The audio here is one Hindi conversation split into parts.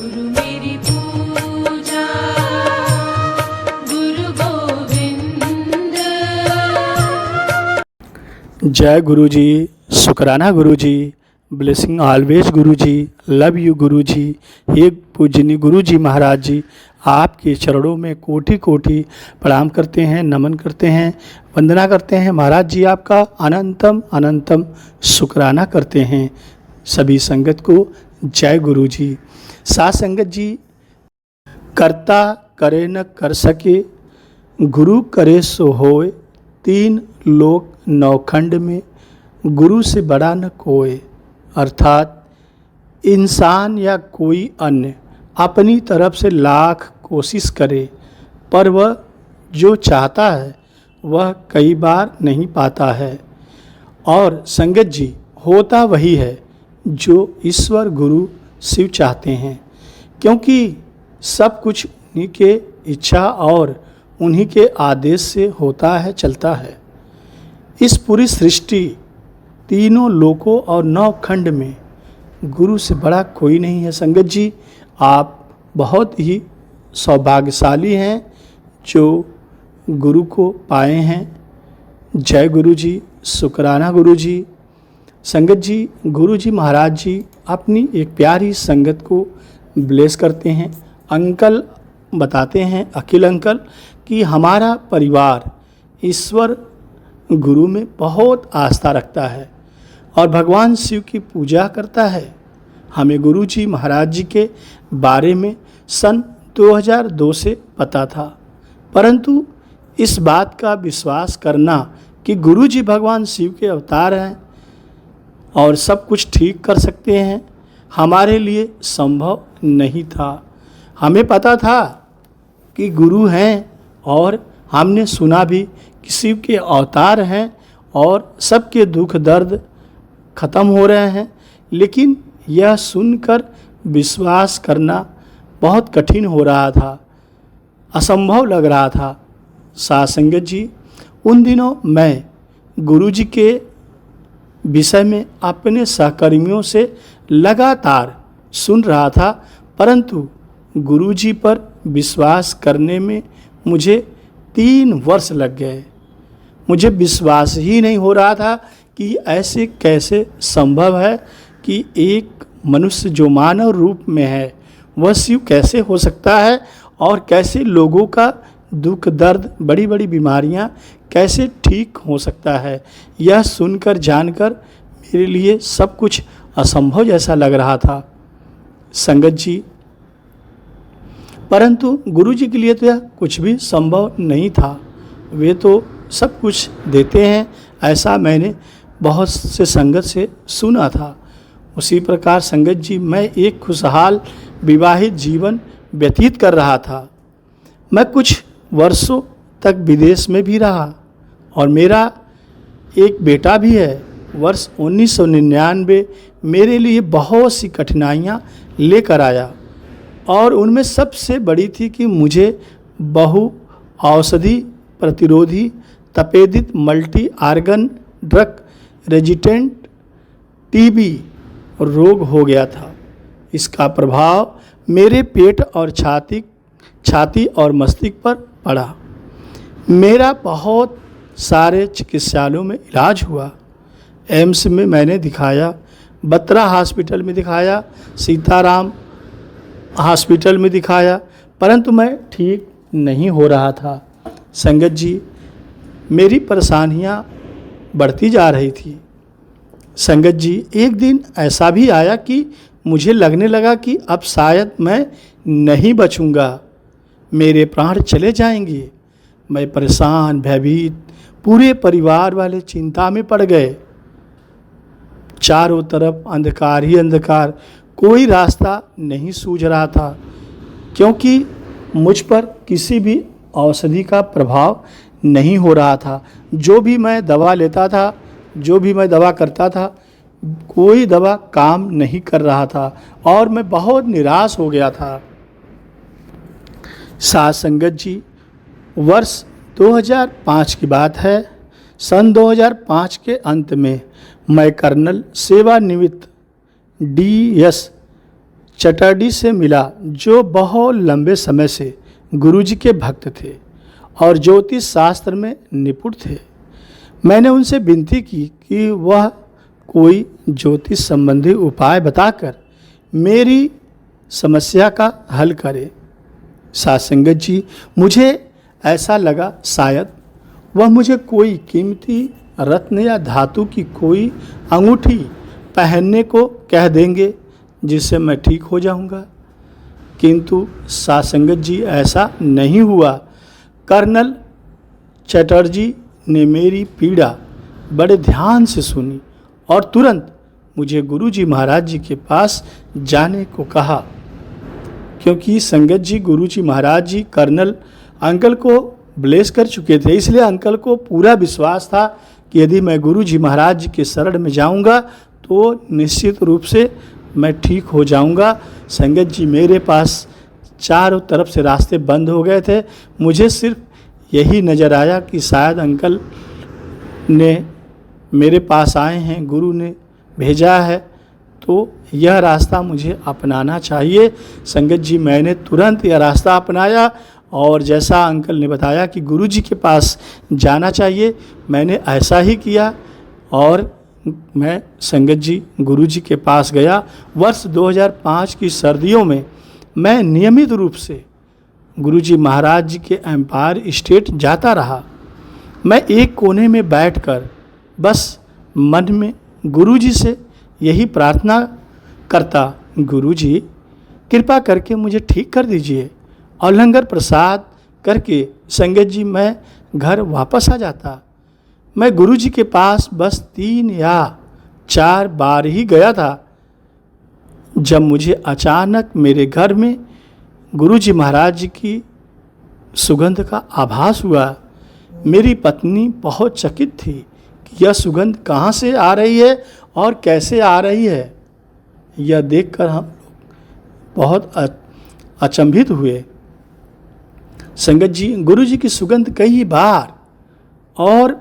गुरु मेरी पूजा गुरु गोविंद। जय गुरु जी, शुक्राना गुरु जी, blessing always Guru ji, love you गुरु जी। हे पूजनी गुरु जी महाराज जी, आपके चरणों में कोटि कोटि प्रणाम करते हैं, नमन करते हैं, वंदना करते हैं। महाराज जी आपका अनंतम अनंतम शुक्राना करते हैं। सभी संगत को जय गुरु जी। साथ संगत जी, करता करे न कर सके, गुरु करे सो होए, तीन लोक नौखंड में गुरु से बड़ा न कोई। अर्थात इंसान या कोई अन्य अपनी तरफ से लाख कोशिश करे, पर वह जो चाहता है वह कई बार नहीं पाता है। और संगत जी, होता वही है जो ईश्वर गुरु शिव चाहते हैं, क्योंकि सब कुछ उन्हीं के इच्छा और उन्हीं के आदेश से होता है, चलता है। इस पूरी सृष्टि, तीनों लोकों और नौ खंड में गुरु से बड़ा कोई नहीं है। संगत जी, आप बहुत ही सौभाग्यशाली हैं जो गुरु को पाए हैं। जय गुरु जी, शुक्राना गुरु जी। संगत जी, गुरु जी महाराज जी अपनी एक प्यारी संगत को ब्लेस करते हैं। अंकल बताते हैं, अखिल अंकल, कि हमारा परिवार ईश्वर गुरु में बहुत आस्था रखता है और भगवान शिव की पूजा करता है। हमें गुरु जी महाराज जी के बारे में सन 2002 से पता था, परंतु इस बात का विश्वास करना कि गुरु जी भगवान शिव के अवतार हैं और सब कुछ ठीक कर सकते हैं, हमारे लिए संभव नहीं था। हमें पता था कि गुरु हैं और हमने सुना भी कि शिव के अवतार हैं और सबके दुख दर्द ख़त्म हो रहे हैं, लेकिन यह सुनकर विश्वास करना बहुत कठिन हो रहा था, असंभव लग रहा था। साथ संगत जी, उन दिनों मैं गुरु जी के विषय में अपने सहकर्मियों से लगातार सुन रहा था, परंतु गुरु जी पर विश्वास करने में मुझे 3 वर्ष लग गए। मुझे विश्वास ही नहीं हो रहा था कि ऐसे कैसे संभव है कि एक मनुष्य जो मानव रूप में है वह शिव कैसे हो सकता है, और कैसे लोगों का दुख दर्द, बड़ी बड़ी बीमारियां कैसे ठीक हो सकता है। यह सुनकर जानकर मेरे लिए सब कुछ असंभव जैसा लग रहा था संगत जी, परंतु गुरु जी के लिए तो यह कुछ भी संभव नहीं था। वे तो सब कुछ देते हैं, ऐसा मैंने बहुत से संगत से सुना था। उसी प्रकार संगत जी, मैं एक खुशहाल विवाहित जीवन व्यतीत कर रहा था। मैं कुछ वर्षों तक विदेश में भी रहा और मेरा एक बेटा भी है। वर्ष 1999 मेरे लिए बहुत सी कठिनाइयाँ लेकर आया, और उनमें सबसे बड़ी थी कि मुझे बहु औषधि प्रतिरोधी तपेदिक multi organ drug resistant TB रोग हो गया था। इसका प्रभाव मेरे पेट और छाती और मस्तिष्क पर पड़ा। मेरा बहुत सारे चिकित्सालयों में इलाज हुआ। एम्स में मैंने दिखाया, बत्रा हॉस्पिटल में दिखाया, सीताराम हॉस्पिटल में दिखाया, परंतु मैं ठीक नहीं हो रहा था। संगत जी, मेरी परेशानियां बढ़ती जा रही थी। संगत जी, एक दिन ऐसा भी आया कि मुझे लगने लगा कि अब शायद मैं नहीं बचूंगा, मेरे प्राण चले जाएंगे। मैं परेशान, भयभीत, पूरे परिवार वाले चिंता में पड़ गए। चारों तरफ अंधकार ही अंधकार, कोई रास्ता नहीं सूझ रहा था, क्योंकि मुझ पर किसी भी औषधि का प्रभाव नहीं हो रहा था। जो भी मैं दवा लेता था, जो भी मैं दवा करता था, कोई दवा काम नहीं कर रहा था और मैं बहुत निराश हो गया था। साथ संगत जी, वर्ष 2005 की बात है। सन 2005 के अंत में मैं कर्नल सेवानिवृत्त DS चटर्जी से मिला, जो बहुत लंबे समय से गुरुजी के भक्त थे और ज्योतिष शास्त्र में निपुण थे। मैंने उनसे विनती की कि वह कोई ज्योतिष संबंधी उपाय बताकर मेरी समस्या का हल करे। साध संगत जी, मुझे ऐसा लगा शायद वह मुझे कोई कीमती रत्न या धातु की कोई अंगूठी पहनने को कह देंगे जिससे मैं ठीक हो जाऊंगा। किंतु साध संगत जी, ऐसा नहीं हुआ। कर्नल चटर्जी ने मेरी पीड़ा बड़े ध्यान से सुनी और तुरंत मुझे गुरुजी महाराज जी के पास जाने को कहा, क्योंकि संगत जी गुरुजी महाराज जी कर्नल अंकल को ब्लेस कर चुके थे। इसलिए अंकल को पूरा विश्वास था कि यदि मैं गुरुजी महाराज जी के शरण में जाऊंगा तो निश्चित रूप से मैं ठीक हो जाऊंगा। संगत जी, मेरे पास चारों तरफ से रास्ते बंद हो गए थे। मुझे सिर्फ यही नज़र आया कि शायद अंकल ने मेरे पास आए हैं, गुरु ने भेजा है, तो यह रास्ता मुझे अपनाना चाहिए। संगत जी, मैंने तुरंत यह रास्ता अपनाया और जैसा अंकल ने बताया कि गुरुजी के पास जाना चाहिए, मैंने ऐसा ही किया और मैं संगत जी गुरुजी के पास गया। वर्ष 2005 की सर्दियों में मैं नियमित रूप से गुरुजी महाराज जी के एम्पायर स्टेट जाता रहा। मैं एक कोने में बैठकर बस मन में गुरुजी से यही प्रार्थना करता, गुरुजी कृपा करके मुझे ठीक कर दीजिए, और लंगर प्रसाद करके संगत जी मैं घर वापस आ जाता। मैं गुरुजी के पास बस 3 या 4 बार ही गया था, जब मुझे अचानक मेरे घर में गुरुजी महाराज जी की सुगंध का आभास हुआ। मेरी पत्नी बहुत चकित थी कि यह सुगंध कहाँ से आ रही है और कैसे आ रही है। यह देखकर हम लोग बहुत अचंभित हुए। संगत जी, गुरुजी की सुगंध कई बार और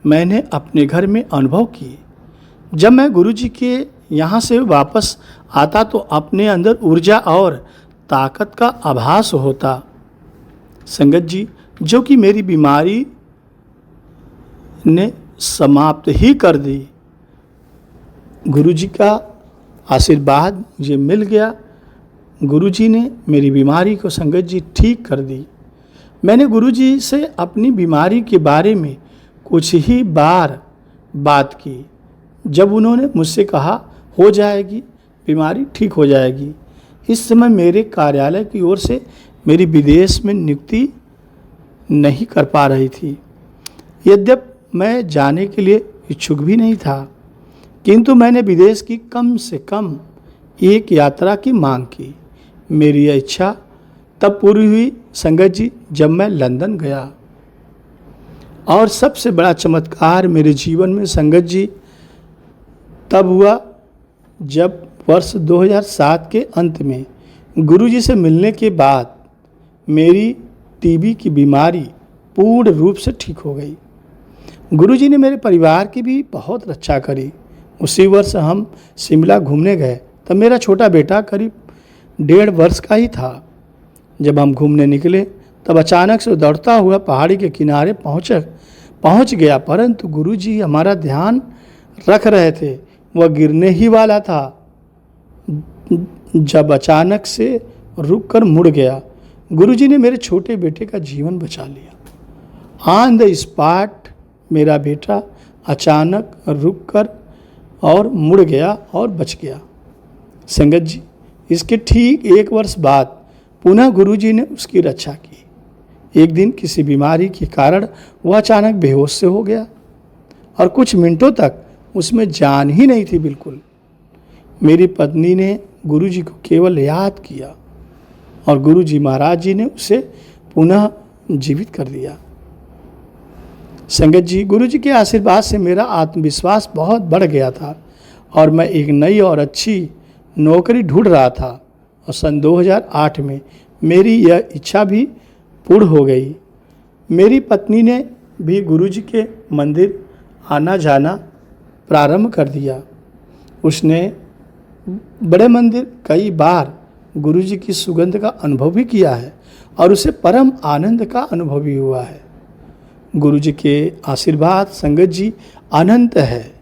मैंने अपने घर में अनुभव किए। जब मैं गुरुजी के यहाँ से वापस आता तो अपने अंदर ऊर्जा और ताकत का आभास होता। संगत जी, जो कि मेरी बीमारी ने समाप्त ही कर दी। गुरुजी का आशीर्वाद मुझे मिल गया। गुरुजी ने मेरी बीमारी को संगत जी ठीक कर दी। मैंने गुरुजी से अपनी बीमारी के बारे में कुछ ही बार बात की। जब उन्होंने मुझसे कहा हो जाएगी, बीमारी ठीक हो जाएगी। इस समय मेरे कार्यालय की ओर से मेरी विदेश में नियुक्ति नहीं कर पा रही थी। यद्यपि मैं जाने के लिए इच्छुक भी नहीं था, किंतु मैंने विदेश की कम से कम एक यात्रा की मांग की। मेरी यह इच्छा तब पूरी हुई संगत जी जब मैं लंदन गया। और सबसे बड़ा चमत्कार मेरे जीवन में संगत जी तब हुआ जब वर्ष 2007 के अंत में गुरुजी से मिलने के बाद मेरी टीबी की बीमारी पूर्ण रूप से ठीक हो गई। गुरुजी ने मेरे परिवार की भी बहुत रक्षा करी। उसी वर्ष हम शिमला घूमने गए तब मेरा छोटा बेटा करीब 1.5 वर्ष का ही था। जब हम घूमने निकले तब अचानक से दौड़ता हुआ पहाड़ी के किनारे पहुंच गया, परंतु गुरुजी हमारा ध्यान रख रहे थे। वह गिरने ही वाला था जब अचानक से रुककर मुड़ गया। गुरुजी ने मेरे छोटे बेटे का जीवन बचा लिया। ऑन द स्पॉट मेरा बेटा अचानक रुककर और मुड़ गया और बच गया। संगत जी, इसके ठीक 1 वर्ष बाद पुनः गुरुजी ने उसकी रक्षा की। एक दिन किसी बीमारी के कारण वह अचानक बेहोश से हो गया और कुछ मिनटों तक उसमें जान ही नहीं थी बिल्कुल। मेरी पत्नी ने गुरुजी को केवल याद किया और गुरुजी महाराज जी ने उसे पुनः जीवित कर दिया। संगत जी, गुरुजी के आशीर्वाद से मेरा आत्मविश्वास बहुत बढ़ गया था और मैं एक नई और अच्छी नौकरी ढूंढ रहा था। और सन 2008 में मेरी यह इच्छा भी पूर्ण हो गई। मेरी पत्नी ने भी गुरुजी के मंदिर आना जाना प्रारंभ कर दिया। उसने बड़े मंदिर कई बार गुरु जी की सुगंध का अनुभव भी किया है और उसे परम आनंद का अनुभव भी हुआ है। गुरु जी के आशीर्वाद संगत जी अनंत है।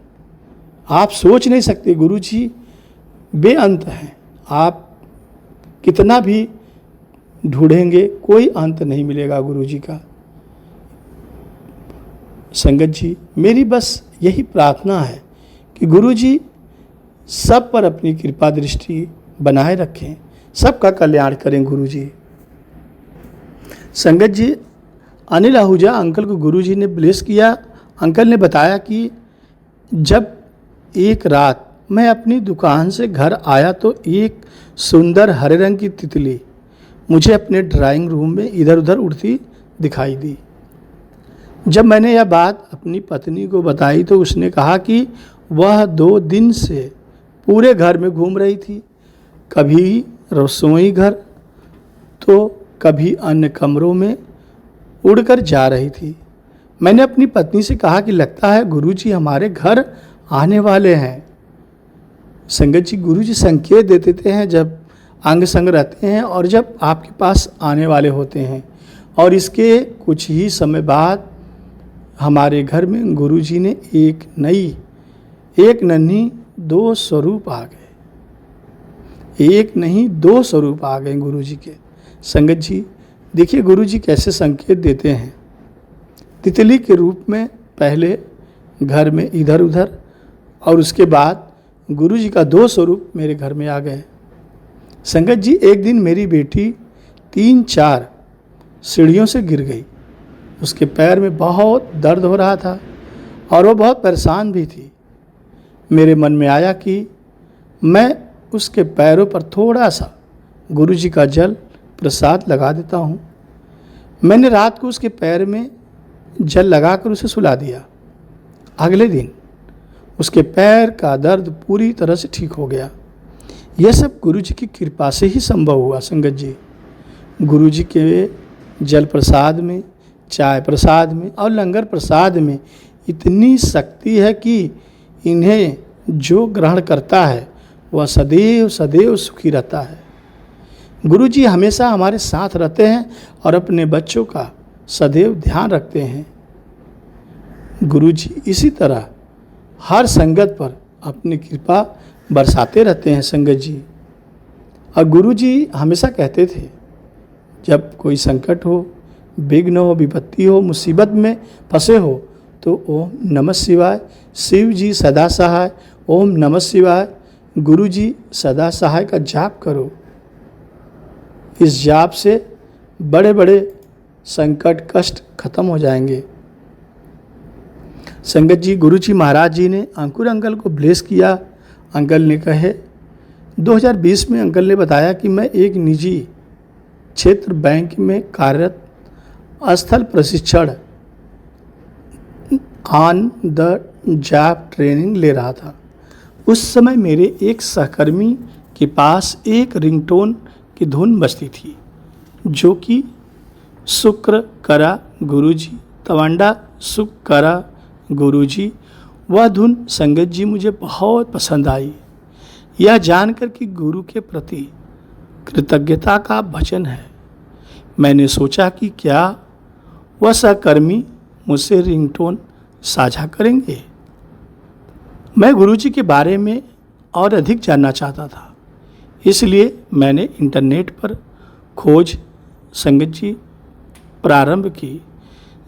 आप सोच नहीं सकते, गुरु जी बेअंत हैं। आप कितना भी ढूंढेंगे कोई अंत नहीं मिलेगा गुरु जी का। संगत जी, मेरी बस यही प्रार्थना है कि गुरु जी सब पर अपनी कृपा दृष्टि बनाए रखें, सबका कल्याण करें गुरु जी। संगत जी, अनिल आहूजा अंकल को गुरु जी ने ब्लेस किया। अंकल ने बताया कि जब एक रात मैं अपनी दुकान से घर आया तो एक सुंदर हरे रंग की तितली मुझे अपने ड्राइंग रूम में इधर उधर उड़ती दिखाई दी। जब मैंने यह बात अपनी पत्नी को बताई तो उसने कहा कि वह 2 दिन से पूरे घर में घूम रही थी, कभी रसोई घर तो कभी अन्य कमरों में उड़कर जा रही थी। मैंने अपनी पत्नी से कहा कि लगता है गुरुजी हमारे घर आने वाले हैं। संगत जी, गुरुजी संकेत देते हैं जब अंग संग रहते हैं और जब आपके पास आने वाले होते हैं। और इसके कुछ ही समय बाद हमारे घर में गुरुजी ने एक नन्ही 2 स्वरूप आ गए। एक नहीं 2 स्वरूप आ गए गुरुजी के। संगत जी, देखिए गुरुजी कैसे संकेत देते हैं। तितली के रूप में पहले घर में इधर उधर, और उसके बाद गुरुजी का 2 स्वरूप मेरे घर में आ गए। संगत जी, एक दिन मेरी बेटी 3-4 सीढ़ियों से गिर गई। उसके पैर में बहुत दर्द हो रहा था और वो बहुत परेशान भी थी। मेरे मन में आया कि मैं उसके पैरों पर थोड़ा सा गुरुजी का जल प्रसाद लगा देता हूँ। मैंने रात को उसके पैर में जल लगाकर उसे सुला दिया। अगले दिन उसके पैर का दर्द पूरी तरह से ठीक हो गया। यह सब गुरुजी की कृपा से ही संभव हुआ। संगत जी, गुरुजी के जल प्रसाद में, चाय प्रसाद में और लंगर प्रसाद में इतनी शक्ति है कि इन्हें जो ग्रहण करता है वह सदैव सदैव सुखी रहता है। गुरुजी हमेशा हमारे साथ रहते हैं और अपने बच्चों का सदैव ध्यान रखते हैं। गुरुजी इसी तरह हर संगत पर अपनी कृपा बरसाते रहते हैं। संगत जी, और गुरुजी हमेशा कहते थे जब कोई संकट हो, विघ्न हो, विपत्ति हो, मुसीबत में फंसे हो तो ओम नमः शिवाय, शिव जी सदा सहाय, ओम नमः शिवाय, गुरु जी सदा सहाय का जाप करो। इस जाप से बड़े बड़े संकट कष्ट खत्म हो जाएंगे। संगत जी, गुरु जी महाराज जी ने अंकुर अंकल को ब्लेस किया। अंकल ने कहे 2020 में अंकल ने बताया कि मैं एक निजी क्षेत्र बैंक में कार्यरत स्थल प्रशिक्षण ऑन द जॉब ट्रेनिंग ले रहा था। उस समय मेरे एक सहकर्मी के पास एक रिंगटोन की धुन बजती थी जो कि शुक्र करा गुरुजी, तवंडा सुख करा गुरुजी। वह धुन संगत जी मुझे बहुत पसंद आई। यह जानकर कि गुरु के प्रति कृतज्ञता का भजन है, मैंने सोचा कि क्या वह सहकर्मी मुझसे रिंगटोन साझा करेंगे। मैं गुरुजी के बारे में और अधिक जानना चाहता था, इसलिए मैंने इंटरनेट पर खोज संगत जी प्रारंभ की,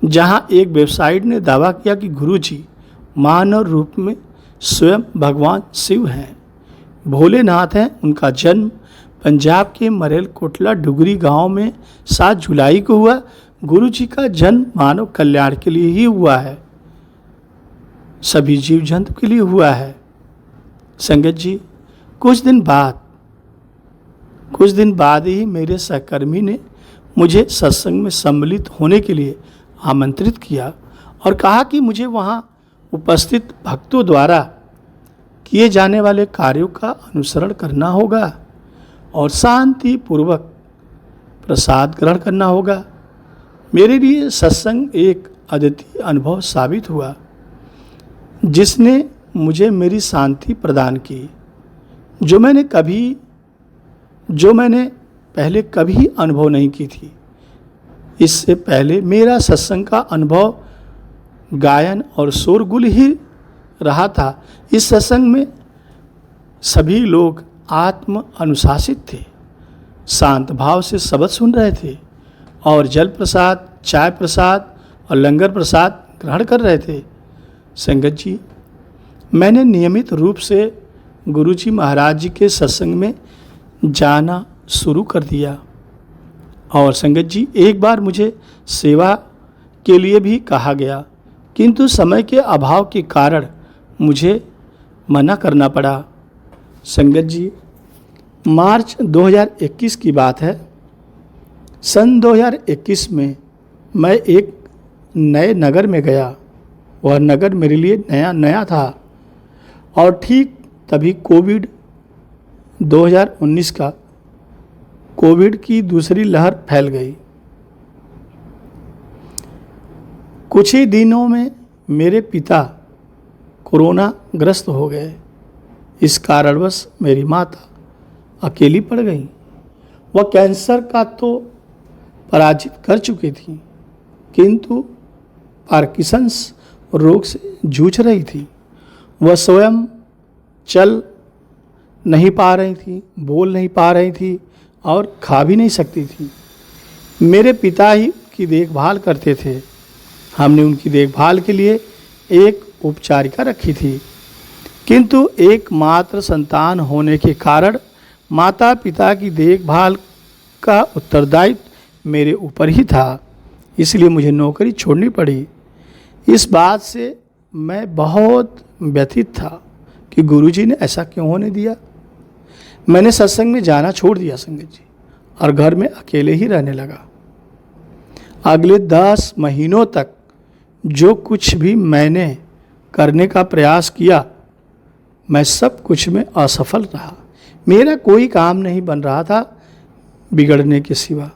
जहां एक वेबसाइट ने दावा किया कि गुरुजी मानव रूप में स्वयं भगवान शिव हैं, भोलेनाथ हैं। उनका जन्म पंजाब के मरेलकोटला डुगरी गांव में 7 जुलाई को हुआ। गुरुजी का जन्म मानव कल्याण के लिए ही हुआ है, सभी जीव जंतु के लिए हुआ है। संगत जी, कुछ दिन बाद ही मेरे सहकर्मी ने मुझे सत्संग में सम्मिलित होने के लिए आमंत्रित किया और कहा कि मुझे वहां उपस्थित भक्तों द्वारा किए जाने वाले कार्यों का अनुसरण करना होगा और शांति पूर्वक प्रसाद ग्रहण करना होगा। मेरे लिए सत्संग एक अद्वितीय अनुभव साबित हुआ, जिसने मुझे मेरी शांति प्रदान की। जो मैंने पहले कभी अनुभव नहीं की थी। इससे पहले मेरा सत्संग का अनुभव गायन और शोरगुल ही रहा था। इस सत्संग में सभी लोग आत्म अनुशासित थे, शांत भाव से शब्द सुन रहे थे और जल प्रसाद, चाय प्रसाद और लंगर प्रसाद ग्रहण कर रहे थे। संगत जी, मैंने नियमित रूप से गुरु जी महाराज जी के सत्संग में जाना शुरू कर दिया। और संगत जी, एक बार मुझे सेवा के लिए भी कहा गया, किंतु समय के अभाव के कारण मुझे मना करना पड़ा। संगत जी, मार्च 2021 की बात है। सन 2021 में मैं एक नए नगर में गया। वह नगर मेरे लिए नया था और ठीक तभी कोविड 2019 का कोविड की दूसरी लहर फैल गई। कुछ ही दिनों में मेरे पिता कोरोना ग्रस्त हो गए। इस कारणवश मेरी माता अकेली पड़ गई। वह कैंसर का तो पराजित कर चुकी थी, किंतु पार्किंसंस रोग से जूझ रही थी। वह स्वयं चल नहीं पा रही थी, बोल नहीं पा रही थी और खा भी नहीं सकती थी। मेरे पिता ही उनकी देखभाल करते थे। हमने उनकी देखभाल के लिए एक उपचारिका रखी थी, किंतु एकमात्र संतान होने के कारण माता पिता की देखभाल का उत्तरदायित्व मेरे ऊपर ही था। इसलिए मुझे नौकरी छोड़नी पड़ी। इस बात से मैं बहुत व्यथित था कि गुरुजी ने ऐसा क्यों होने दिया। मैंने सत्संग में जाना छोड़ दिया संगत जी, और घर में अकेले ही रहने लगा। अगले 10 महीनों तक जो कुछ भी मैंने करने का प्रयास किया, मैं सब कुछ में असफल रहा। मेरा कोई काम नहीं बन रहा था बिगड़ने के सिवा।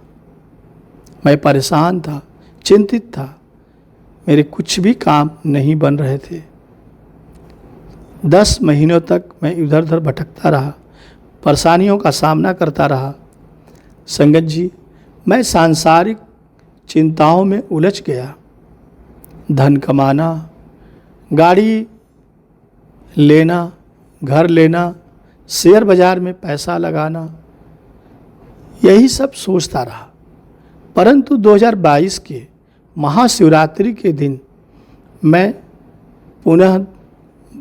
मैं परेशान था, चिंतित था। मेरे कुछ भी काम नहीं बन रहे थे। 10 महीनों तक मैं इधर उधर भटकता रहा, परेशानियों का सामना करता रहा। संगत जी, मैं सांसारिक चिंताओं में उलझ गया। धन कमाना, गाड़ी लेना, घर लेना, शेयर बाजार में पैसा लगाना, यही सब सोचता रहा। परंतु 2022 के महाशिवरात्रि के दिन मैं पुनः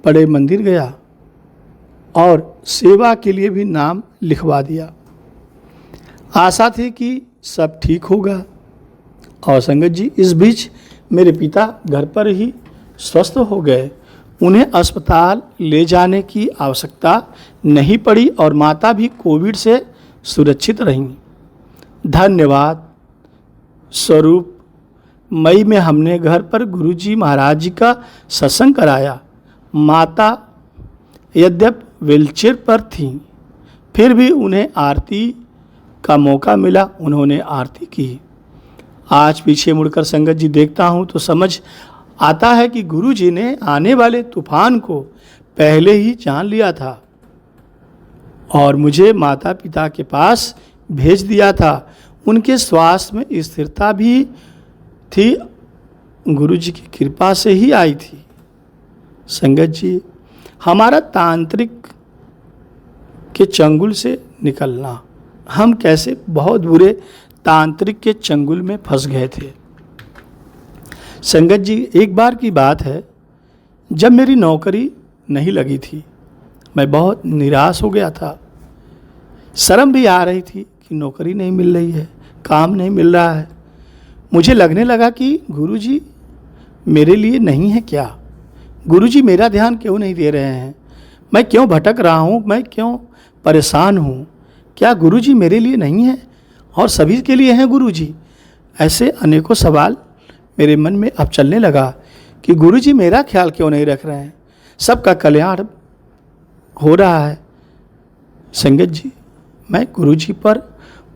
बड़े मंदिर गया और सेवा के लिए भी नाम लिखवा दिया। आशा थी कि सब ठीक होगा। और संगत जी, इस बीच मेरे पिता घर पर ही स्वस्थ हो गए। उन्हें अस्पताल ले जाने की आवश्यकता नहीं पड़ी और माता भी कोविड से सुरक्षित रहीं। धन्यवाद स्वरूप मई में हमने घर पर गुरुजी महाराज जी का सत्संग कराया। माता यद्यपि व्हीलचेयर पर थीं, फिर भी उन्हें आरती का मौका मिला। उन्होंने आरती की। आज पीछे मुड़कर संगत जी देखता हूँ तो समझ आता है कि गुरुजी ने आने वाले तूफान को पहले ही जान लिया था और मुझे माता पिता के पास भेज दिया था। उनके स्वास्थ्य में स्थिरता भी थी, गुरुजी की कृपा से ही आई थी। संगत जी, हमारा तांत्रिक के चंगुल से निकलना, हम कैसे बहुत बुरे तांत्रिक के चंगुल में फंस गए थे। संगत जी, एक बार की बात है, जब मेरी नौकरी नहीं लगी थी, मैं बहुत निराश हो गया था। शर्म भी आ रही थी कि नौकरी नहीं मिल रही है, काम नहीं मिल रहा है। मुझे लगने लगा कि गुरुजी मेरे लिए नहीं है क्या? गुरुजी मेरा ध्यान क्यों नहीं दे रहे हैं? मैं क्यों भटक रहा हूँ? मैं क्यों परेशान हूँ? क्या गुरुजी मेरे लिए नहीं है और सभी के लिए हैं गुरुजी? ऐसे अनेकों सवाल मेरे मन में अब चलने लगा कि गुरुजी मेरा ख्याल क्यों नहीं रख रहे हैं? सबका कल्याण हो रहा है। संगत जी, मैं गुरुजी पर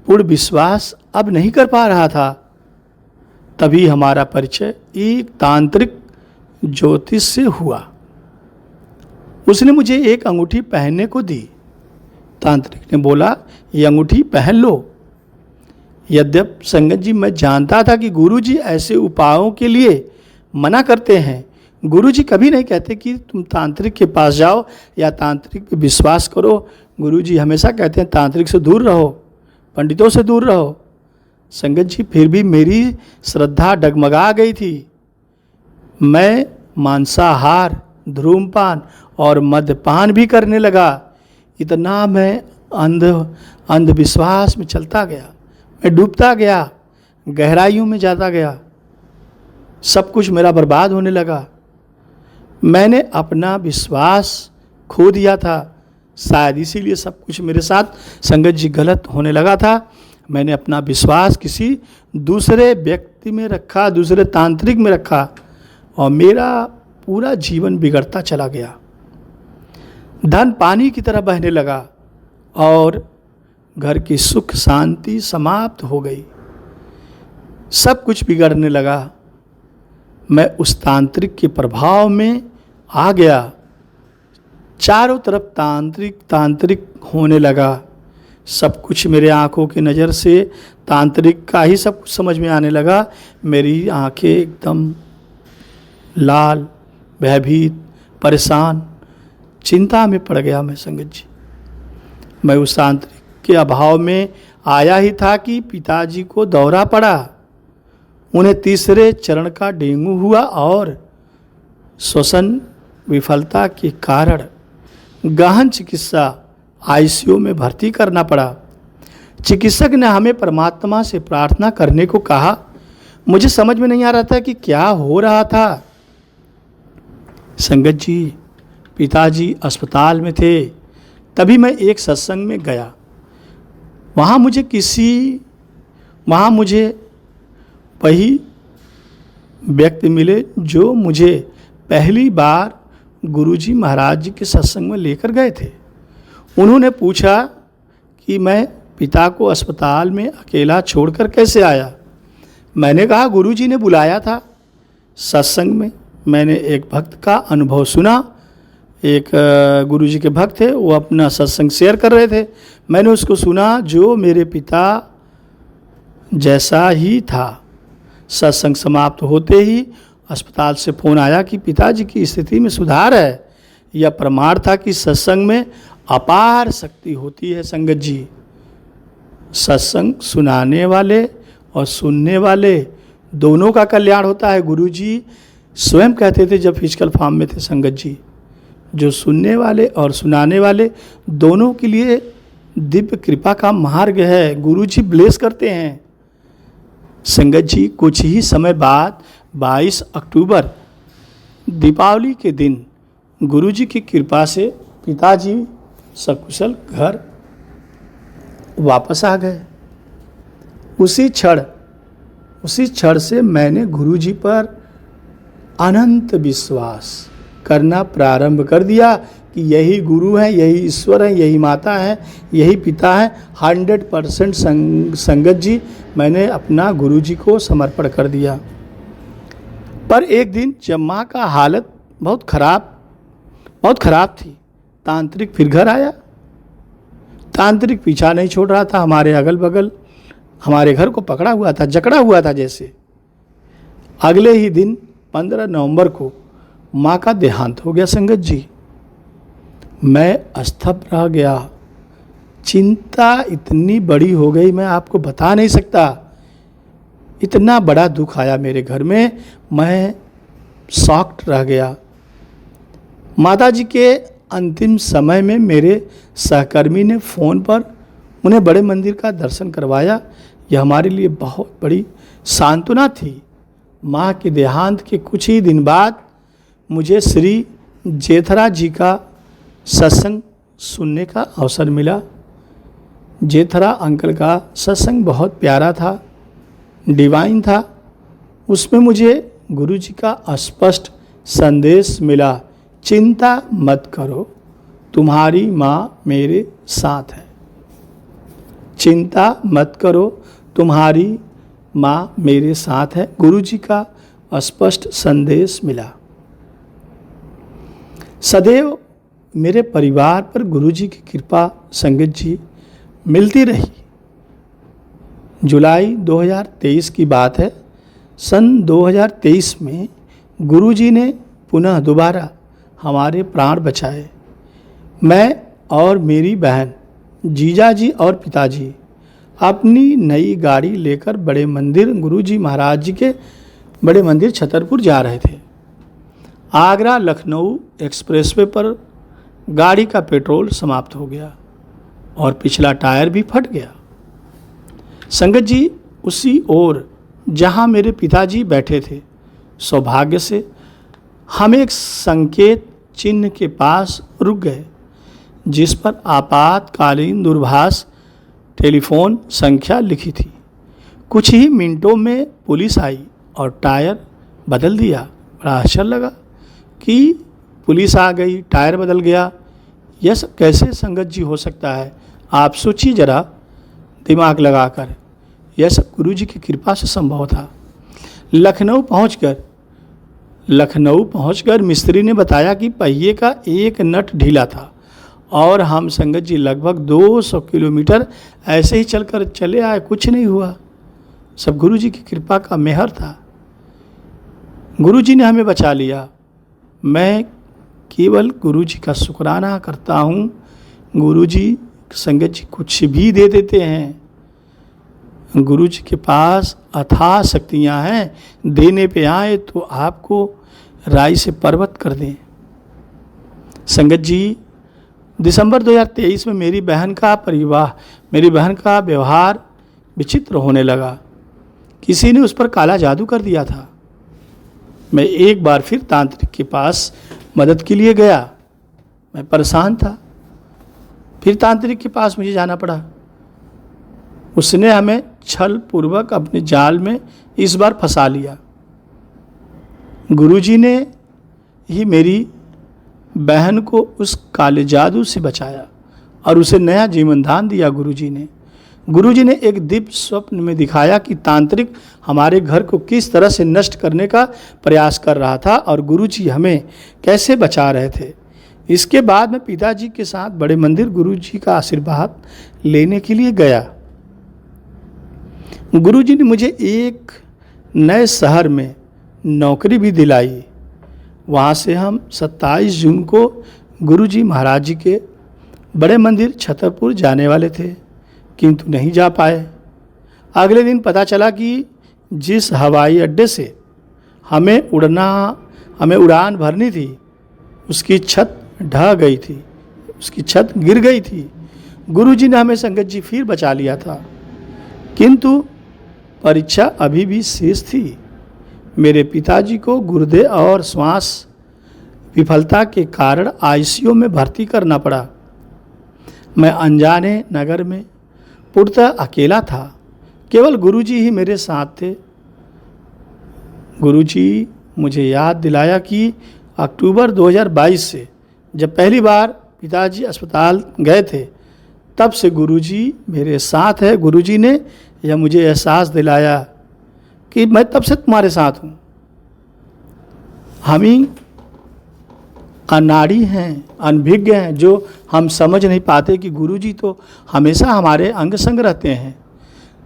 पूर्ण विश्वास अब नहीं कर पा रहा था। तभी हमारा परिचय एक तांत्रिक ज्योतिष से हुआ। उसने मुझे एक अंगूठी पहनने को दी तांत्रिक ने बोला, ये अंगूठी पहन लो। यद्यपि संगत जी मैं जानता था कि गुरुजी ऐसे उपायों के लिए मना करते हैं। गुरुजी कभी नहीं कहते कि तुम तांत्रिक के पास जाओ या तांत्रिक पे विश्वास करो। गुरुजी हमेशा कहते हैं तांत्रिक से दूर रहो, पंडितों से दूर रहो। संगत जी फिर भी मेरी श्रद्धा डगमगा गई थी। मैं मांसाहार, धूम्रपान और मद्यपान भी करने लगा। इतना मैं अंधविश्वास में चलता गया, मैं डूबता गया, गहराइयों में जाता गया। सब कुछ मेरा बर्बाद होने लगा। मैंने अपना विश्वास खो दिया था। शायद इसीलिए सब कुछ मेरे साथ संगत जी गलत होने लगा था। मैंने अपना विश्वास किसी दूसरे व्यक्ति में रखा, दूसरे तांत्रिक में रखा, और मेरा पूरा जीवन बिगड़ता चला गया। धन पानी की तरह बहने लगा और घर की सुख शांति समाप्त हो गई। सब कुछ बिगड़ने लगा। मैं उस तांत्रिक के प्रभाव में आ गया। चारों तरफ तांत्रिक होने लगा। सब कुछ मेरे आंखों की नज़र से तांत्रिक का ही सब कुछ समझ में आने लगा। मेरी आंखें एकदम लाल, भयभीत, परेशान, चिंता में पड़ गया मैं संगत जी। मैं उस तांत्रिक के अभाव में आया ही था कि पिताजी को दौरा पड़ा। उन्हें तीसरे चरण का डेंगू हुआ और श्वसन विफलता के कारण गहन चिकित्सा आईसीयू में भर्ती करना पड़ा। चिकित्सक ने हमें परमात्मा से प्रार्थना करने को कहा। मुझे समझ में नहीं आ रहा था कि क्या हो रहा था। संगत जी, पिताजी अस्पताल में थे। तभी मैं एक सत्संग में गया। वहाँ मुझे वही व्यक्ति मिले जो मुझे पहली बार गुरुजी महाराज जी के सत्संग में लेकर गए थे। उन्होंने पूछा कि मैं पिता को अस्पताल में अकेला छोड़कर कैसे आया। मैंने कहा गुरुजी ने बुलाया था। सत्संग में मैंने एक भक्त का अनुभव सुना। एक गुरुजी के भक्त थे, वो अपना सत्संग शेयर कर रहे थे। मैंने उसको सुना जो मेरे पिता जैसा ही था। सत्संग समाप्त होते ही अस्पताल से फ़ोन आया कि पिताजी की स्थिति में सुधार है। यह प्रमाण था कि सत्संग में अपार शक्ति होती है। संगत जी, सत्संग सुनाने वाले और सुनने वाले दोनों का कल्याण होता है। गुरुजी स्वयं कहते थे जब फिजिकल फॉर्म में थे संगत जी, जो सुनने वाले और सुनाने वाले दोनों के लिए दिव्य कृपा का मार्ग है। गुरुजी ब्लेस करते हैं। संगत जी, कुछ ही समय बाद 22 अक्टूबर दीपावली के दिन गुरुजी की कृपा से पिताजी सकुशल घर वापस आ गए। उसी क्षण से मैंने गुरुजी पर अनंत विश्वास करना प्रारंभ कर दिया कि यही गुरु हैं, यही ईश्वर हैं, यही माता है, यही पिता है। 100% संगत जी, मैंने अपना गुरुजी को समर्पण कर दिया। पर एक दिन जब माँ का हालत बहुत खराब थी, तांत्रिक फिर घर आया। तांत्रिक पीछा नहीं छोड़ रहा था। हमारे अगल बगल हमारे घर को पकड़ा हुआ था, जकड़ा हुआ था जैसे। अगले ही दिन 15 नवंबर को माँ का देहांत हो गया संगत जी। मैं स्तब्ध रह गया। चिंता इतनी बड़ी हो गई, मैं आपको बता नहीं सकता। इतना बड़ा दुख आया मेरे घर में, मैं शॉक्ड रह गया। माताजी के अंतिम समय में मेरे सहकर्मी ने फ़ोन पर उन्हें बड़े मंदिर का दर्शन करवाया। यह हमारे लिए बहुत बड़ी सांत्वना थी। माँ के देहांत के कुछ ही दिन बाद मुझे श्री जेठरा जी का सत्संग सुनने का अवसर मिला। जेठरा अंकल का सत्संग बहुत प्यारा था, डिवाइन था। उसमें मुझे गुरु जी का स्पष्ट संदेश मिला, चिंता मत करो, तुम्हारी माँ मेरे साथ है। चिंता मत करो, तुम्हारी माँ मेरे साथ है। गुरु जी का स्पष्ट संदेश मिला। सदैव मेरे परिवार पर गुरुजी की कृपा संगत जी मिलती रही। जुलाई 2023 की बात है। सन 2023 में गुरुजी ने पुनः दोबारा हमारे प्राण बचाए। मैं और मेरी बहन, जीजाजी और पिताजी अपनी नई गाड़ी लेकर बड़े मंदिर गुरुजी महाराज जी के बड़े मंदिर छतरपुर जा रहे थे। आगरा लखनऊ एक्सप्रेसवे पर गाड़ी का पेट्रोल समाप्त हो गया और पिछला टायर भी फट गया। संगत जी, उसी ओर जहां मेरे पिताजी बैठे थे, सौभाग्य से हम एक संकेत चिन्ह के पास रुक गए जिस पर आपातकालीन दूरभाष टेलीफोन संख्या लिखी थी। कुछ ही मिनटों में पुलिस आई और टायर बदल दिया। बड़ा आश्चर्य लगा कि पुलिस आ गई, टायर बदल गया। यह सब कैसे संगत जी हो सकता है? आप सोचिए जरा दिमाग लगाकर। यह सब गुरुजी की कृपा से संभव था। लखनऊ पहुंचकर मिस्त्री ने बताया कि पहिए का एक नट ढीला था और हम संगत जी लगभग 200 किलोमीटर ऐसे ही चलकर चले आए। कुछ नहीं हुआ। सब गुरुजी की कृपा का मेहर था। गुरुजी ने हमें बचा लिया। मैं केवल गुरुजी का शुक्राना करता हूँ। गुरुजी संगत जी कुछ भी दे देते हैं। गुरुजी के पास अथाह शक्तियाँ हैं। देने पे आए तो आपको राई से पर्वत कर दें। संगत जी, दिसंबर 2023 में मेरी बहन का व्यवहार विचित्र होने लगा। किसी ने उस पर काला जादू कर दिया था। मैं एक बार फिर तांत्रिक के पास मदद के लिए गया। मैं परेशान था। फिर तांत्रिक के पास मुझे जाना पड़ा। उसने हमें छल पूर्वक अपने जाल में इस बार फंसा लिया। गुरुजी ने ही मेरी बहन को उस काले जादू से बचाया और उसे नया जीवन दान दिया। गुरुजी ने एक दिव्य स्वप्न में दिखाया कि तांत्रिक हमारे घर को किस तरह से नष्ट करने का प्रयास कर रहा था और गुरुजी हमें कैसे बचा रहे थे। इसके बाद मैं पिताजी के साथ बड़े मंदिर गुरुजी का आशीर्वाद लेने के लिए गया। गुरुजी ने मुझे एक नए शहर में नौकरी भी दिलाई। वहाँ से हम 27 जून को गुरुजी महाराज जी के बड़े मंदिर छतरपुर जाने वाले थे, किंतु नहीं जा पाए। अगले दिन पता चला कि जिस हवाई अड्डे से हमें उड़ान भरनी थी, उसकी छत ढह गई थी, उसकी छत गिर गई थी। गुरुजी ने हमें संगत जी फिर बचा लिया था, किंतु परीक्षा अभी भी शेष थी। मेरे पिताजी को गुर्दे और श्वास विफलता के कारण आईसीयू में भर्ती करना पड़ा। मैं अनजाने नगर में पूर्णतः अकेला था। केवल गुरुजी ही मेरे साथ थे। गुरुजी मुझे याद दिलाया कि अक्टूबर 2022 से जब पहली बार पिताजी अस्पताल गए थे, तब से गुरुजी मेरे साथ है। गुरुजी ने यह मुझे एहसास दिलाया कि मैं तब से तुम्हारे साथ हूँ। हम ही अनाड़ी हैं, अनभिज्ञ हैं, जो हम समझ नहीं पाते कि गुरुजी तो हमेशा हमारे अंग संग रहते हैं।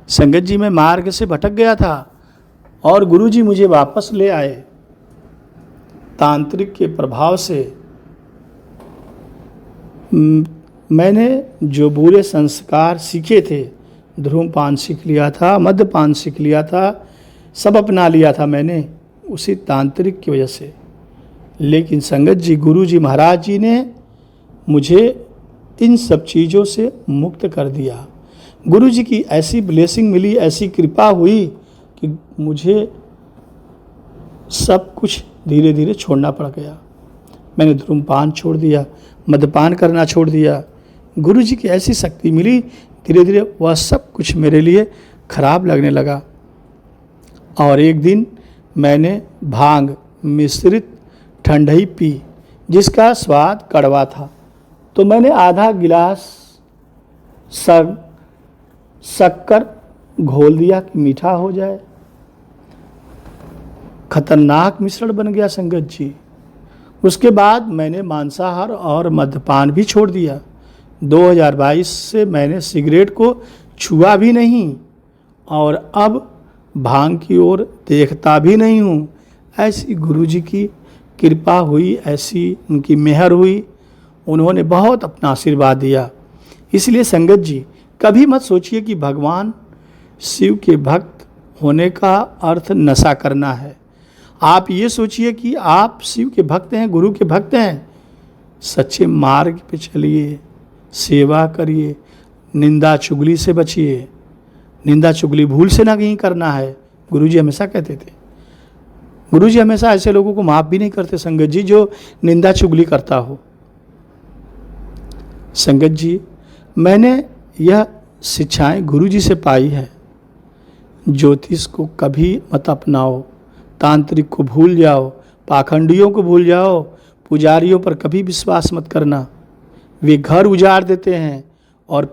संगत जी, मैं मार्ग से भटक गया था और गुरुजी मुझे वापस ले आए। तांत्रिक के प्रभाव से मैंने जो बुरे संस्कार सीखे थे, धूम्रपान सीख लिया था, मद्यपान सीख लिया था, सब अपना लिया था मैंने उसी तांत्रिक की वजह से। लेकिन संगत जी, गुरुजी महाराज जी ने मुझे इन सब चीज़ों से मुक्त कर दिया। गुरुजी की ऐसी ब्लेसिंग मिली, ऐसी कृपा हुई कि मुझे सब कुछ धीरे धीरे छोड़ना पड़ गया। मैंने धूम्रपान छोड़ दिया, मद्यपान करना छोड़ दिया। गुरुजी की ऐसी शक्ति मिली, धीरे धीरे वह सब कुछ मेरे लिए खराब लगने लगा। और एक दिन मैंने भांग मिश्रित ठंडई पी, जिसका स्वाद कड़वा था। तो मैंने आधा गिलास शक्कर घोल दिया कि मीठा हो जाए। खतरनाक मिश्रण बन गया संगत जी। उसके बाद मैंने मांसाहार और मद्यपान भी छोड़ दिया। 2022 से मैंने सिगरेट को छुआ भी नहीं और अब भांग की ओर देखता भी नहीं हूँ। ऐसी गुरुजी की कृपा हुई, ऐसी उनकी मेहर हुई, उन्होंने बहुत अपना आशीर्वाद दिया। इसलिए संगत जी, कभी मत सोचिए कि भगवान शिव के भक्त होने का अर्थ नशा करना है। आप ये सोचिए कि आप शिव के भक्त हैं, गुरु के भक्त हैं, सच्चे मार्ग पे चलिए, सेवा करिए, निंदा चुगली से बचिए। निंदा चुगली भूल से ना कहीं करना है, गुरुजी हमेशा कहते थे। गुरुजी हमेशा ऐसे लोगों को माफ़ भी नहीं करते संगत जी जो निंदा चुगली करता हो। संगत जी, मैंने यह शिक्षाएं गुरुजी से पाई है। ज्योतिष को कभी मत अपनाओ, तांत्रिक को भूल जाओ, पाखंडियों को भूल जाओ, पुजारियों पर कभी विश्वास मत करना। वे घर उजाड़ देते हैं और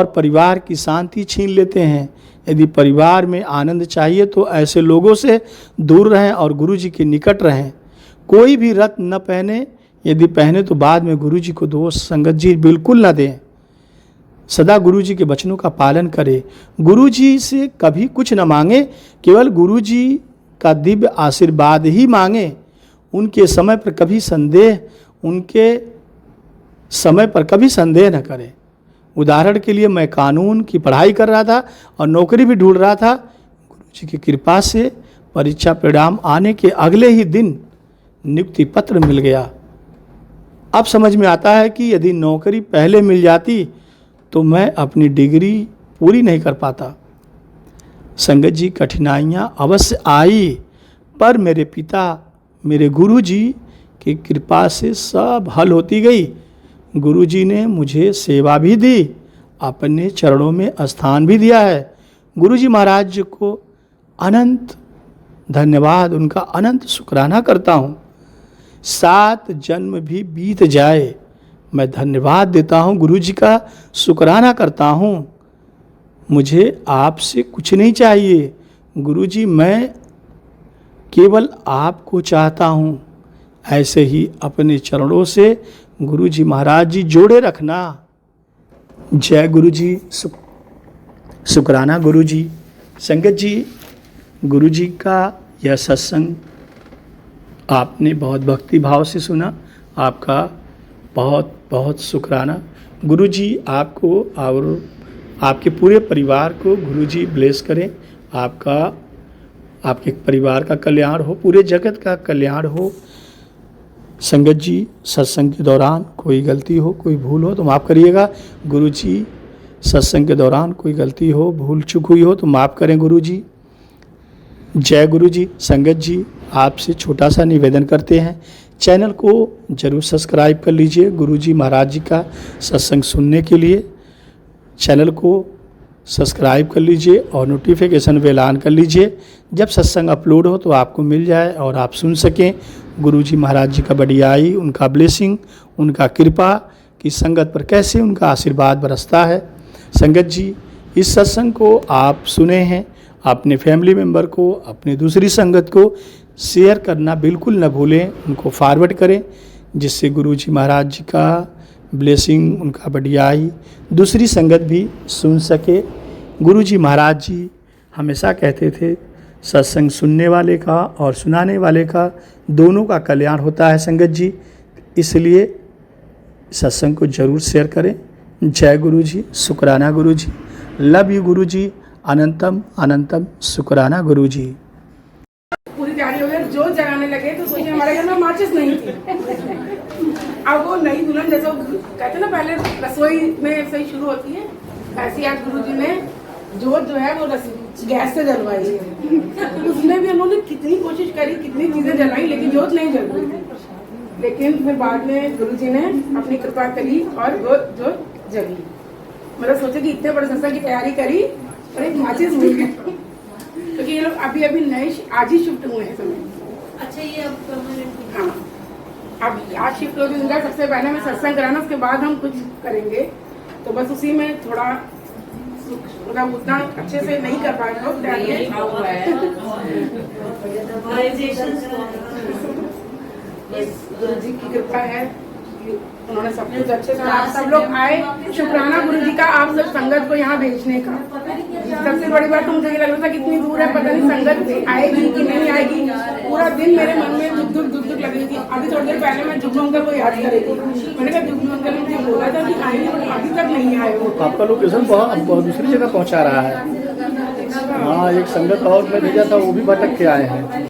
परिवार की शांति छीन लेते हैं। यदि परिवार में आनंद चाहिए तो ऐसे लोगों से दूर रहें और गुरुजी के निकट रहें। कोई भी रत्न न पहने, यदि पहने तो बाद में गुरुजी को दोष संगत जी बिल्कुल न दें। सदा गुरुजी के वचनों का पालन करें। गुरुजी से कभी कुछ न मांगे, केवल गुरुजी का दिव्य आशीर्वाद ही मांगे। उनके समय पर कभी संदेह न करें। उदाहरण के लिए मैं कानून की पढ़ाई कर रहा था और नौकरी भी ढूंढ रहा था। गुरुजी की कृपा से परीक्षा परिणाम आने के अगले ही दिन नियुक्ति पत्र मिल गया। अब समझ में आता है कि यदि नौकरी पहले मिल जाती तो मैं अपनी डिग्री पूरी नहीं कर पाता। संगत जी, कठिनाइयाँ अवश्य आई, पर मेरे पिता, मेरे गुरुजी की कृपा से सब हल होती गई। गुरुजी ने मुझे सेवा भी दी, अपने चरणों में स्थान भी दिया है। गुरुजी महाराज को अनंत धन्यवाद, उनका अनंत शुक्राना करता हूँ। 7 जन्म भी बीत जाए, मैं धन्यवाद देता हूँ, गुरुजी का शुक्राना करता हूँ। मुझे आपसे कुछ नहीं चाहिए गुरुजी, मैं केवल आपको चाहता हूँ। ऐसे ही अपने चरणों से गुरुजी महाराज जी जोड़े रखना। जय गुरुजी, शुक्राना गुरुजी। संगत जी, गुरुजी का यह सत्संग आपने बहुत भक्ति भाव से सुना, आपका बहुत बहुत शुक्राना। गुरुजी आपको और आपके पूरे परिवार को गुरुजी ब्लेस करें। आपके परिवार का कल्याण हो, पूरे जगत का कल्याण हो। संगत जी, सत्संग के दौरान कोई गलती हो, कोई भूल हो तो माफ़ करिएगा। गुरुजी, सत्संग के दौरान कोई गलती हो, भूल चूक हुई हो तो माफ़ करें गुरुजी। जय गुरुजी। संगत जी, आपसे छोटा सा निवेदन करते हैं, चैनल को जरूर सब्सक्राइब कर लीजिए। गुरुजी महाराज जी का सत्संग सुनने के लिए चैनल को सब्सक्राइब कर लीजिए और नोटिफिकेशन बेल ऑन कर लीजिए। जब सत्संग अपलोड हो तो आपको मिल जाए और आप सुन सकें। गुरुजी महाराज जी का बढ़ियाई, उनका ब्लेसिंग, उनका कृपा की संगत पर कैसे उनका आशीर्वाद बरसता है। संगत जी, इस सत्संग को आप सुने हैं, अपने फैमिली मेम्बर को, अपने दूसरी संगत को शेयर करना बिल्कुल न भूलें, उनको फॉरवर्ड करें, जिससे गुरुजी महाराज जी का ब्लेसिंग, उनका बढ़ियाई दूसरी संगत भी सुन सके। गुरुजी महाराज जी हमेशा कहते थे, सत्संग सुनने वाले का और सुनाने वाले का दोनों का कल्याण होता है। संगत जी, इसलिए सत्संग को जरूर शेयर करें। जय गुरुजी, शुक्राना गुरुजी, लव यू गुरुजी, अनंतम अनंतम शुक्राना गुरुजी। पूरी तैयारी हो गई, जो जगाने लगे तो सोचिए हमारे घर में माचिस नहीं थी। अब वो नई दुल्हन जैसे कहते ना, पहले रसोई में से ही शुरू होती है, ऐसी आज गुरुजी ने जोत जो है वो गैस से जलवाई है। उसमें भी उन्होंने कितनी कोशिश करी, कितनी चीजें जलाई, लेकिन जोत नहीं जल रही थी। लेकिन फिर बाद में गुरुजी ने अपनी कृपा करी और वो जोत जली। मतलब सोचे कि इतने बड़े सत्संग की तैयारी करी और एक माचिस मिल गई, क्योंकि ये लोग अभी नए आज ही शिफ्ट हुए हैं समय। अच्छा, ये अब परमानेंट? हाँ, अब आज शिफ्ट हो जाएगा। सबसे पहले हमें सत्संग कराना, उसके बाद हम कुछ करेंगे। तो बस उसी में थोड़ा मतलब उतना अच्छे से नहीं कर पाए लोग। बस गुरु जी की कृपा है कि उन्होंने सब कुछ अच्छे से, आप सब लोग आए, शुक्राना गुरु जी का आप सब संगत को यहाँ भेजने का। सबसे बड़ी बात तो मुझे ये लग रहा था कितनी दूर है, पता नहीं संगत आएगी कि नहीं आएगी। पूरा दिन मेरे मन में दुख दुख लग रही थी। अभी थोड़ी देर पहले मैं जुगनू अंकल को याद कर रही थी, मैंने कहा जुगनू अंकल ने मुझे बोला था कि आएंगे, बट अभी तक नहीं आए वो। आपका लोकेशन बहुत दूसरी जगह पहुंचा रहा है। हाँ, एक संगत और मैं भेजा था, वो भी भटक के आए हैं।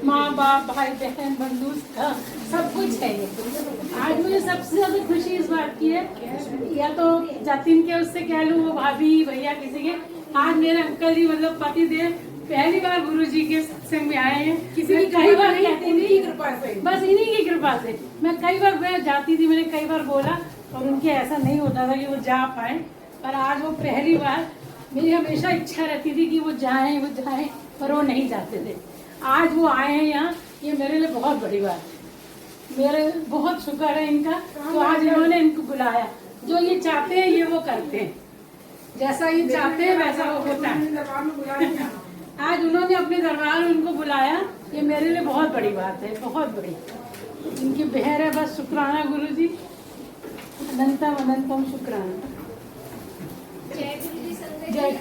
माँ बाप भाई बहन बंधु सब कुछ है ये। आज मुझे सबसे ज्यादा खुशी इस बात की है, या तो जतिन के उससे कह लूँ, वो भाभी भैया किसी के, आज मेरे अंकल जी मतलब पति देव पहली बार गुरु जी के सत्संग में आए हैं। किसी की कई बार कहती थी कृपा से, बस इन्हीं की कृपा से। मैं कई बार मैं जाती थी, मैंने कई बार बोला और उनके ऐसा नहीं होता था कि वो जा पाए, पर आज वो पहली बार, मेरी हमेशा इच्छा रहती थी कि वो जाएं पर वो नहीं जाते थे। आज वो आए हैं यहाँ, ये मेरे लिए बहुत बड़ी बात है, मेरे बहुत शुक्र है इनका। तो आज इन्होंने इनको बुलाया, जो ये चाहते हैं ये वो करते हैं, जैसा ये चाहते हैं वैसा वो होता है। आज उन्होंने अपने दरबार में उनको बुलाया, ये मेरे लिए बहुत बड़ी बात है, बहुत बड़ी। इनकी बहर है, बस शुक्राना गुरु जी, अनंतम अनंतम शुक्राना। जय गुरु जी संगत जी। जय